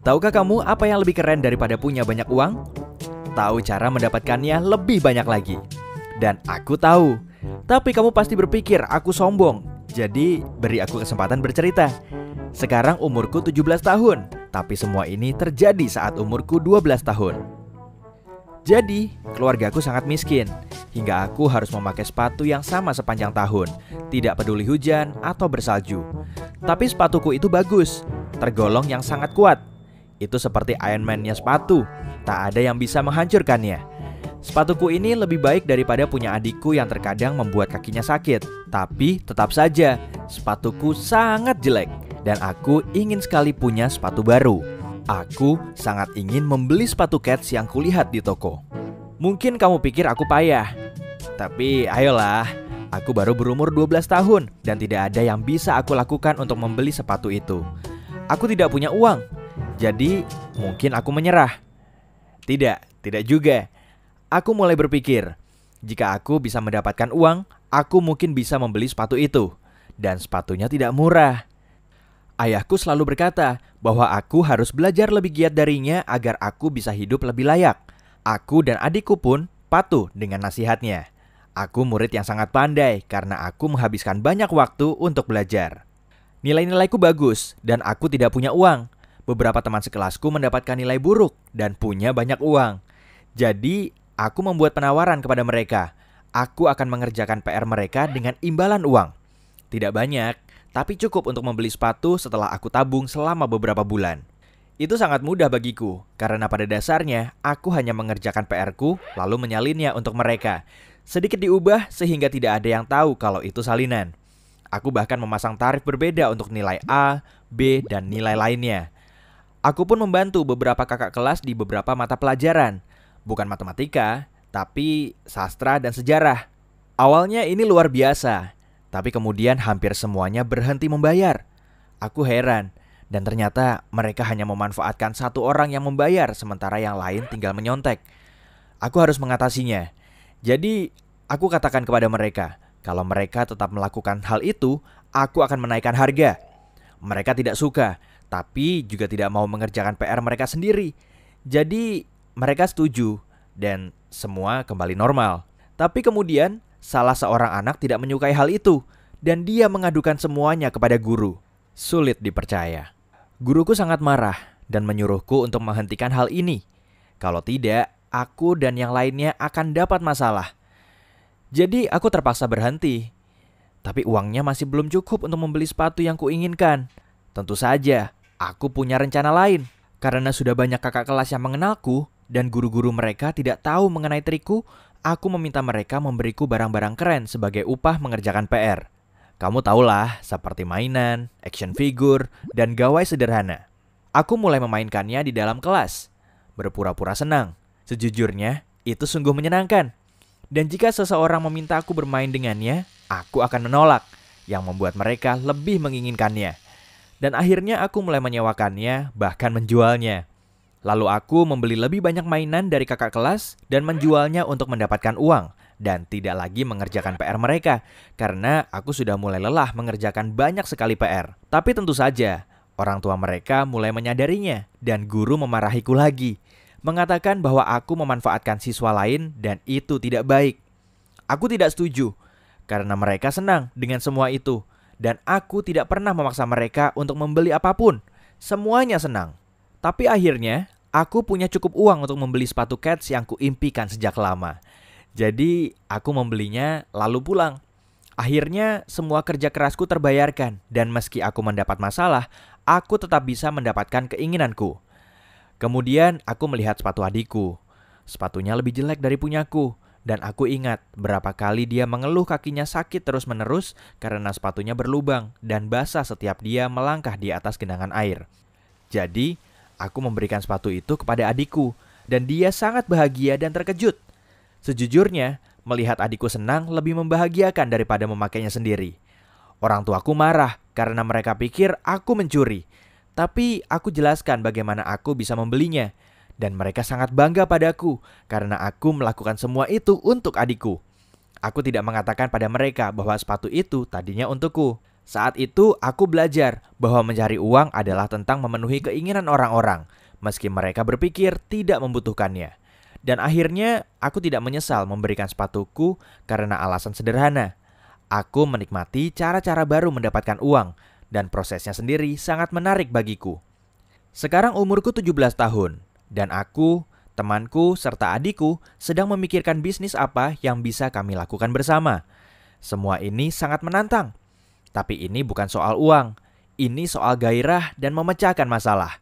Tahukah kamu apa yang lebih keren daripada punya banyak uang? Tahu cara mendapatkannya lebih banyak lagi. Dan aku tahu. Tapi kamu pasti berpikir aku sombong. Jadi beri aku kesempatan bercerita. Sekarang umurku 17 tahun. Tapi semua ini terjadi saat umurku 12 tahun. Jadi keluargaku sangat miskin, hingga aku harus memakai sepatu yang sama sepanjang tahun, tidak peduli hujan atau bersalju. Tapi sepatuku itu bagus, tergolong yang sangat kuat. Itu seperti Iron Man-nya sepatu, tak ada yang bisa menghancurkannya. Sepatuku ini lebih baik daripada punya adikku yang terkadang membuat kakinya sakit. Tapi tetap saja, sepatuku sangat jelek, dan aku ingin sekali punya sepatu baru. Aku sangat ingin membeli sepatu Keds yang kulihat di toko. Mungkin kamu pikir aku payah, tapi ayolah, aku baru berumur 12 tahun dan tidak ada yang bisa aku lakukan untuk membeli sepatu itu. Aku tidak punya uang, jadi mungkin aku menyerah. Tidak juga. Aku mulai berpikir, jika aku bisa mendapatkan uang, aku mungkin bisa membeli sepatu itu. Dan sepatunya tidak murah. Ayahku selalu berkata bahwa aku harus belajar lebih giat darinya agar aku bisa hidup lebih layak. Aku dan adikku pun patuh dengan nasihatnya. Aku murid yang sangat pandai karena aku menghabiskan banyak waktu untuk belajar. Nilai-nilaiku bagus dan aku tidak punya uang. Beberapa teman sekelasku mendapatkan nilai buruk dan punya banyak uang. Jadi, aku membuat penawaran kepada mereka. Aku akan mengerjakan PR mereka dengan imbalan uang. Tidak banyak, tapi cukup untuk membeli sepatu setelah aku tabung selama beberapa bulan. Itu sangat mudah bagiku, karena pada dasarnya aku hanya mengerjakan PR-ku lalu menyalinnya untuk mereka. Sedikit diubah sehingga tidak ada yang tahu kalau itu salinan. Aku bahkan memasang tarif berbeda untuk nilai A, B, dan nilai lainnya. Aku pun membantu beberapa kakak kelas di beberapa mata pelajaran. Bukan matematika, tapi sastra dan sejarah. Awalnya ini luar biasa, tapi kemudian hampir semuanya berhenti membayar. Aku heran, dan ternyata mereka hanya memanfaatkan satu orang yang membayar, sementara yang lain tinggal menyontek. Aku harus mengatasinya. Jadi, aku katakan kepada mereka, kalau mereka tetap melakukan hal itu, aku akan menaikkan harga. Mereka tidak suka, tapi juga tidak mau mengerjakan PR mereka sendiri. Jadi, mereka setuju, dan semua kembali normal. Tapi kemudian, salah seorang anak tidak menyukai hal itu, dan dia mengadukan semuanya kepada guru. Sulit dipercaya. Guruku sangat marah dan menyuruhku untuk menghentikan hal ini. Kalau tidak, aku dan yang lainnya akan dapat masalah. Jadi aku terpaksa berhenti. Tapi uangnya masih belum cukup untuk membeli sepatu yang kuinginkan. Tentu saja, aku punya rencana lain. Karena sudah banyak kakak kelas yang mengenalku dan guru-guru mereka tidak tahu mengenai trikku, aku meminta mereka memberiku barang-barang keren sebagai upah mengerjakan PR. Kamu tahulah, seperti mainan, action figure, dan gawai sederhana. Aku mulai memainkannya di dalam kelas, berpura-pura senang. Sejujurnya, itu sungguh menyenangkan. Dan jika seseorang meminta aku bermain dengannya, aku akan menolak, yang membuat mereka lebih menginginkannya. Dan akhirnya aku mulai menyewakannya, bahkan menjualnya. Lalu aku membeli lebih banyak mainan dari kakak kelas dan menjualnya untuk mendapatkan uang. Dan tidak lagi mengerjakan PR mereka, karena aku sudah mulai lelah mengerjakan banyak sekali PR. Tapi tentu saja, orang tua mereka mulai menyadarinya, dan guru memarahiku lagi, mengatakan bahwa aku memanfaatkan siswa lain dan itu tidak baik. Aku tidak setuju, karena mereka senang dengan semua itu, dan aku tidak pernah memaksa mereka untuk membeli apapun. Semuanya senang. Tapi akhirnya, aku punya cukup uang untuk membeli sepatu Keds yang kuimpikan sejak lama. Jadi aku membelinya lalu pulang. Akhirnya semua kerja kerasku terbayarkan, dan meski aku mendapat masalah, aku tetap bisa mendapatkan keinginanku. Kemudian aku melihat sepatu adikku. Sepatunya lebih jelek dari punyaku, dan aku ingat berapa kali dia mengeluh kakinya sakit terus-menerus karena sepatunya berlubang dan basah setiap dia melangkah di atas genangan air. Jadi aku memberikan sepatu itu kepada adikku, dan dia sangat bahagia dan terkejut. Sejujurnya, melihat adikku senang lebih membahagiakan daripada memakainya sendiri. Orang tuaku marah karena mereka pikir aku mencuri. Tapi aku jelaskan bagaimana aku bisa membelinya. Dan mereka sangat bangga padaku karena aku melakukan semua itu untuk adikku. Aku tidak mengatakan pada mereka bahwa sepatu itu tadinya untukku. Saat itu aku belajar bahwa mencari uang adalah tentang memenuhi keinginan orang-orang, meski mereka berpikir tidak membutuhkannya. Dan akhirnya aku tidak menyesal memberikan sepatuku karena alasan sederhana. Aku menikmati cara-cara baru mendapatkan uang, dan prosesnya sendiri sangat menarik bagiku. Sekarang umurku 17 tahun, dan aku, temanku, serta adikku sedang memikirkan bisnis apa yang bisa kami lakukan bersama. Semua ini sangat menantang. Tapi ini bukan soal uang, ini soal gairah dan memecahkan masalah.